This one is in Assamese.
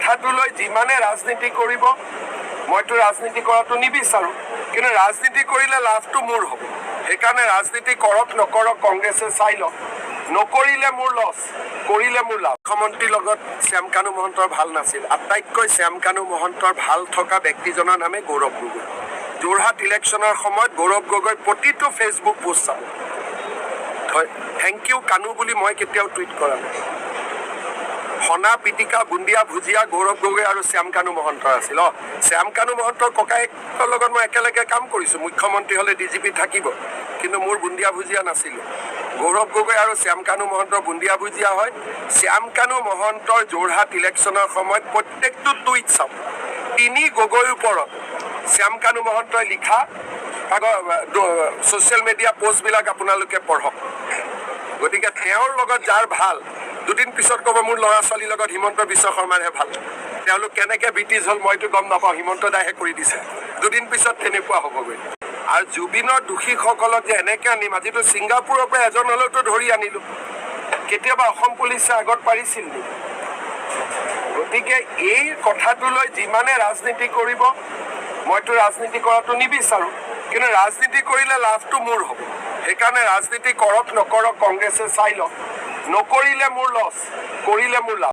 কথাটোলৈ যিমানে ৰাজনীতি কৰিব মইতো ৰাজনীতি কৰাটো নিবিচাৰোঁ, কিন্তু ৰাজনীতি কৰিলে লাভটো মোৰ হ'ব। সেইকাৰণে ৰাজনীতি কৰক নকৰক কংগ্ৰেছে চাই লওক, নকৰিলে মোৰ লছ, কৰিলে মোৰ লাভ। মুখ্যমন্ত্ৰীৰ লগত শ্যামকানু মহন্তৰ ভাল নাছিল। আটাইতকৈ শ্যামকানু মহন্তৰ ভাল থকা ব্যক্তিজনৰ নামে গৌৰৱ গগৈ। যোৰহাট ইলেকশ্যনৰ সময়ত গৌৰৱ গগৈ প্ৰতিটো ফেচবুক পোষ্ট চাব। থেংক ইউ কানু বুলি মই কেতিয়াও টুইট কৰা নাই। সনা পিটিকা বুন্দিয়া ভুজিয়া গৌৰৱ গগৈ আৰু শ্যামকানু মহন্তৰ আছিল। শ্যামকানু মহন্তৰ ককায়েকৰ লগত মই একেলগে কাম কৰিছোঁ। মুখ্যমন্ত্ৰী হ'লে DGP থাকিব, কিন্তু মোৰ বুন্দিয়া ভুজিয়া নাছিলোঁ। গৌৰৱ গগৈ আৰু শ্যামকানু মহন্তৰ বুন্দিয়া ভুজিয়া হয়। শ্যামকানু মহন্তৰ যোৰহাট ইলেকশ্যনৰ সময়ত প্ৰত্যেকটো টুইট চাওক। তিনি গগৈৰ ওপৰত শ্যামকানু মহন্তই লিখা ছ'চিয়েল মিডিয়া পোষ্টবিলাক আপোনালোকে পঢ়ক। গতিকে তেওঁৰ লগত যাৰ ভাল, দুদিন পিছত ক'ব মোৰ ল'ৰা ছোৱালীৰ লগত হিমন্ত বিশ্ব শৰ্মাৰহে ভাল। তেওঁলোক কেনেকৈ ব্ৰিটিছ হ'ল মইতো গম নাপাওঁ, হিমন্ত দাহে কৰি দিছে। দুদিন পিছত তেনেকুৱা হ'বগৈ। আৰু জুবিনৰ দোষীসকলক যে এনেকৈ আনিম, আজিতো ছিংগাপুৰৰ পৰা এজন হ'লেওতো ধৰি আনিলোঁ। কেতিয়াবা অসম পুলিচে আগত পাৰিছিল নেকি? গতিকে এই কথাটোলৈ যিমানে ৰাজনীতি কৰিব মইতো ৰাজনীতি কৰাটো নিবিচাৰোঁ, কিন্তু ৰাজনীতি কৰিলে লাভটো মোৰ হ'ব। সেইকাৰণে ৰাজনীতি কৰক নকৰক কংগ্ৰেছে চাই লওক, নকৰিলে মোৰ লছ, কৰিলে মোৰ লাভ।